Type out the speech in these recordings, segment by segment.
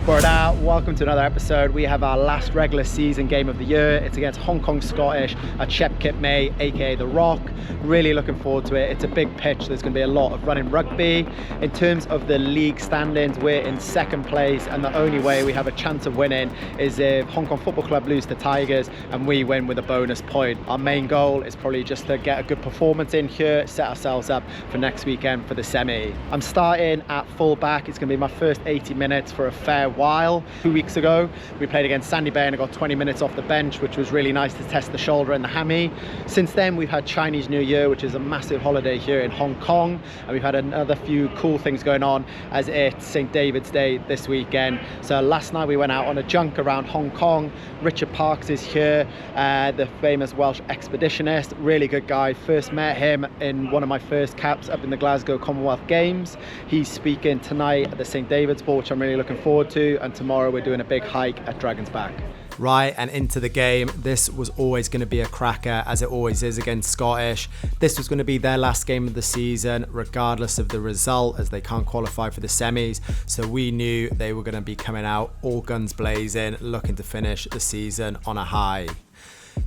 Borda, welcome to another episode. We have our last regular season game of the year. It's against Hong Kong Scottish at Shep Kip May, aka The Rock. Really looking forward to it. It's a big pitch. There's going to be a lot of running rugby. In terms of the league standings, we're in second place, and the only way we have a chance of winning is if Hong Kong Football Club lose to Tigers and we win with a bonus point. Our main goal is probably just to get a good performance in here, set ourselves up for next weekend for the semi. I'm starting at full back. It's going to be my first 80 minutes for a fair while. 2 weeks ago we played against Sandy Bay and I got 20 minutes off the bench, which was really nice to test the shoulder and the hammy. Since then we've had Chinese New Year, which is a massive holiday here in Hong Kong, and we've had another few cool things going on as it's St. David's Day this weekend. So last night we went out on a junk around Hong Kong. Richard Parks is here, the famous Welsh expeditionist, really good guy. First met him in one of my first caps up in the Glasgow Commonwealth Games. He's speaking tonight at the St. David's Ball, which I'm really looking forward to, and tomorrow we're doing a big hike at Dragon's Back. Right, and into the game. This was always going to be a cracker, as it always is against Scottish. This was going to be their last game of the season, regardless of the result, as they can't qualify for the semis. So we knew they were going to be coming out all guns blazing, looking to finish the season on a high.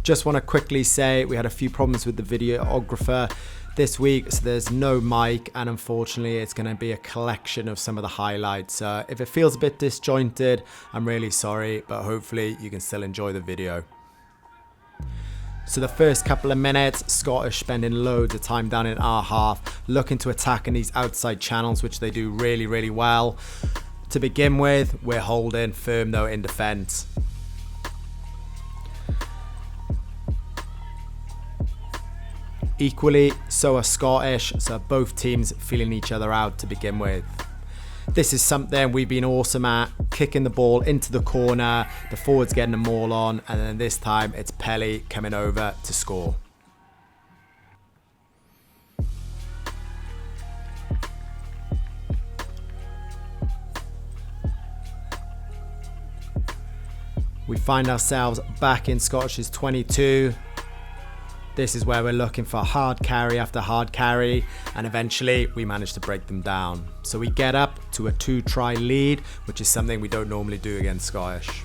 Just want to quickly say we had a few problems with the videographer this week, so there's no mic, and unfortunately it's going to be a collection of some of the highlights. If it feels a bit disjointed, I'm really sorry, but hopefully you can still enjoy the video. So the first couple of minutes, Scottish spending loads of time down in our half, looking to attack in these outside channels, which they do really, really well. To begin with, we're holding firm though in defence. Equally, so are Scottish, so both teams feeling each other out to begin with. This is something we've been awesome at, kicking the ball into the corner, the forwards getting the maul on, and then this time it's Pelly coming over to score. We find ourselves back in Scottish's 22. This is where we're looking for hard carry after hard carry, and eventually we manage to break them down. So we get up to a 2-try lead, which is something we don't normally do against Scottish.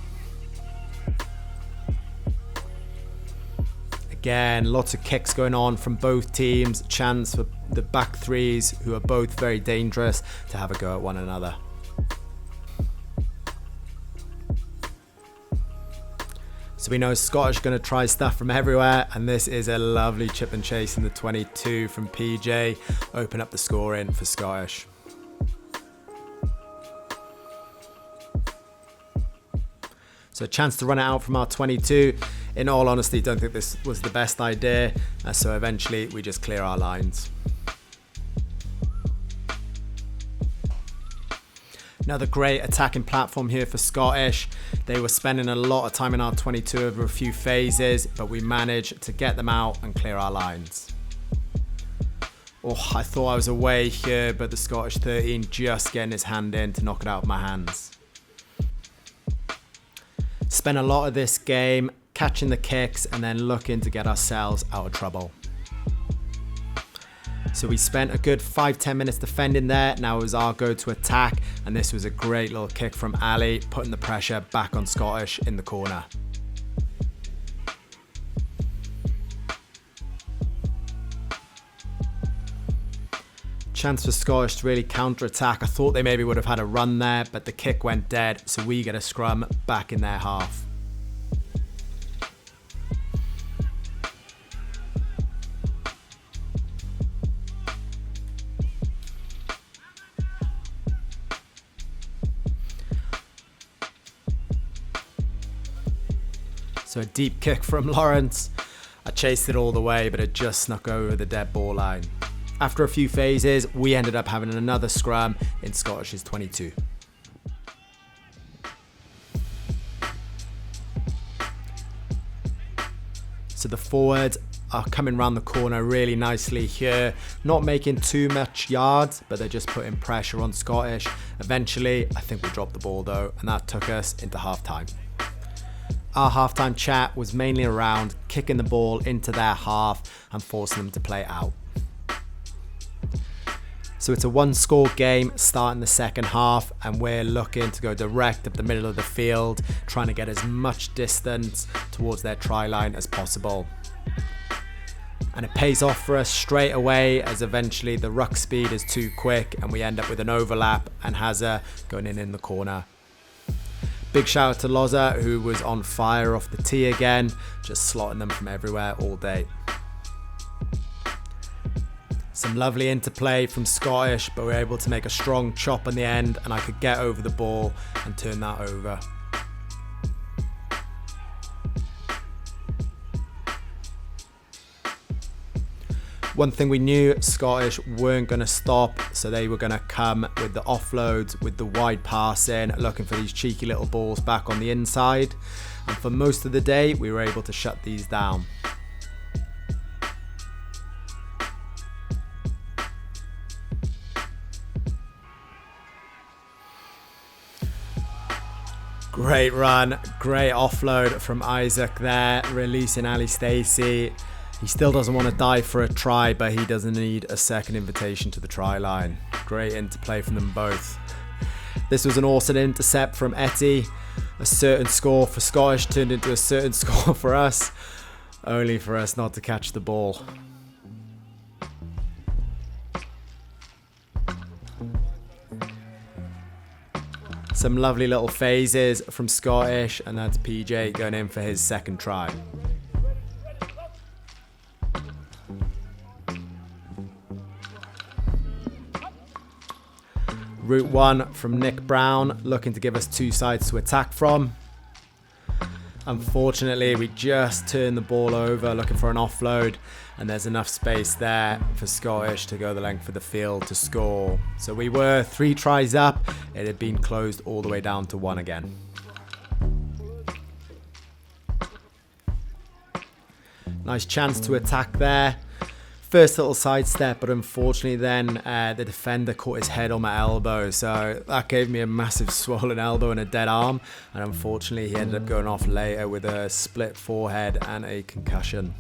Again, lots of kicks going on from both teams, chance for the back threes, who are both very dangerous, to have a go at one another. So we know Scottish going to try stuff from everywhere, and this is a lovely chip and chase in the 22 from PJ. Open up the scoring for Scottish. So a chance to run it out from our 22. In all honesty, don't think this was the best idea. So eventually we just clear our lines. Another great attacking platform here for Scottish. They were spending a lot of time in our 22 over a few phases, but we managed to get them out and clear our lines. Oh, I thought I was away here, but the Scottish 13 just getting his hand in to knock it out of my hands. Spent a lot of this game catching the kicks and then looking to get ourselves out of trouble. So we spent a good 5-10 minutes defending there. Now it was our go to attack, and this was a great little kick from Ali, putting the pressure back on Scottish in the corner. Chance for Scottish to really counter-attack. I thought they maybe would have had a run there, but the kick went dead, so we get a scrum back in their half. So a deep kick from Lawrence. I chased it all the way, but it just snuck over the dead ball line. After a few phases, we ended up having another scrum in Scottish's 22. So the forwards are coming around the corner really nicely here, not making too much yards, but they're just putting pressure on Scottish. Eventually, I think we dropped the ball though, and that took us into half-time. Our halftime chat was mainly around kicking the ball into their half and forcing them to play out. So it's a 1-score game starting the second half, and we're looking to go direct up the middle of the field, trying to get as much distance towards their try line as possible. And it pays off for us straight away, as eventually the ruck speed is too quick and we end up with an overlap and Hazza going in the corner. Big shout out to Loza, who was on fire off the tee again, just slotting them from everywhere all day. Some lovely interplay from Scottish, but we were able to make a strong chop on the end and I could get over the ball and turn that over. One thing we knew, Scottish weren't going to stop, so they were going to come with the offloads, with the wide passing, looking for these cheeky little balls back on the inside. And for most of the day, we were able to shut these down. Great run, great offload from Isaac there, releasing Ali Stacey. He still doesn't want to dive for a try, but he doesn't need a second invitation to the try line. Great interplay from them both. This was an awesome intercept from Etty. A certain score for Scottish turned into a certain score for us, only for us not to catch the ball. Some lovely little phases from Scottish, and that's PJ going in for his second try. Route 1 from Nick Brown, looking to give us two sides to attack from. Unfortunately, we just turned the ball over looking for an offload, and there's enough space there for Scottish to go the length of the field to score. So we were 3 tries up. It had been closed all the way down to 1 again. Nice chance to attack there. First little sidestep, but unfortunately then the defender caught his head on my elbow, so that gave me a massive swollen elbow and a dead arm, and unfortunately he ended up going off later with a split forehead and a concussion.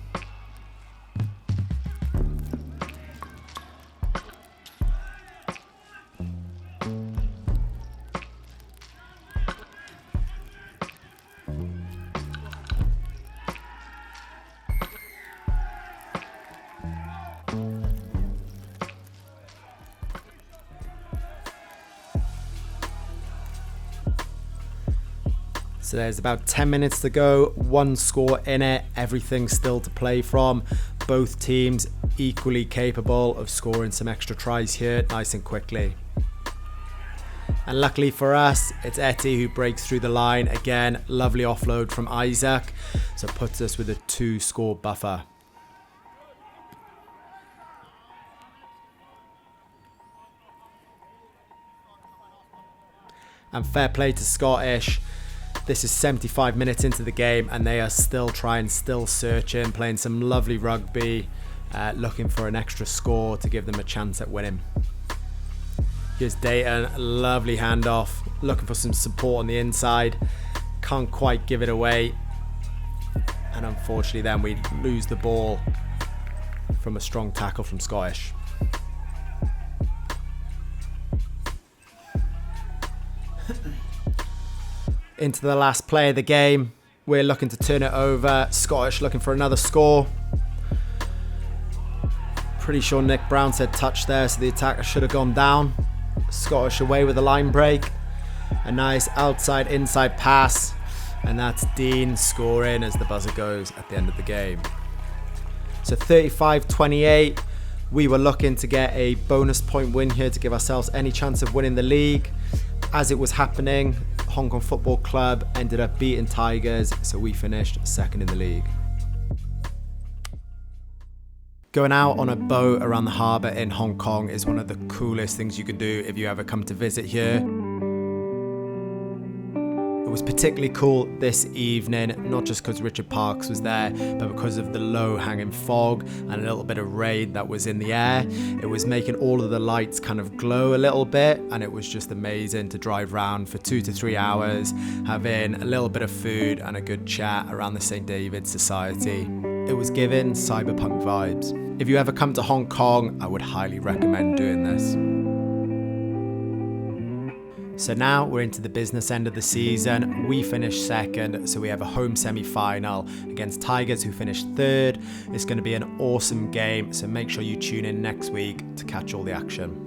So there's about 10 minutes to go, 1 score in it, everything still to play from. Both teams equally capable of scoring some extra tries here nice and quickly. And luckily for us, it's Etty who breaks through the line. Again, lovely offload from Isaac, so puts us with a 2-score buffer. And fair play to Scottish. This is 75 minutes into the game and they are still trying, still searching, playing some lovely rugby, looking for an extra score to give them a chance at winning. Here's Dayton, lovely handoff, looking for some support on the inside, can't quite give it away, and unfortunately then we lose the ball from a strong tackle from Scottish. Into the last play of the game, we're looking to turn it over. Scottish looking for another score. Pretty sure Nick Brown said touch there, so the attacker should have gone down. Scottish away with a line break. A nice outside inside pass, and that's Dean scoring as the buzzer goes at the end of the game. So 35-28, we were looking to get a bonus point win here to give ourselves any chance of winning the league. As it was happening, Hong Kong Football Club ended up beating Tigers, so we finished second in the league. Going out on a boat around the harbour in Hong Kong is one of the coolest things you can do if you ever come to visit here. It was particularly cool this evening, not just because Richard Parkes was there, but because of the low-hanging fog and a little bit of rain that was in the air. It was making all of the lights kind of glow a little bit, and it was just amazing to drive around for 2 to 3 hours, having a little bit of food and a good chat around the St. David's Society. It was giving cyberpunk vibes. If you ever come to Hong Kong, I would highly recommend doing this. So now we're into the business end of the season. We finished second, so we have a home semi-final against Tigers, who finished third. It's going to be an awesome game, so make sure you tune in next week to catch all the action.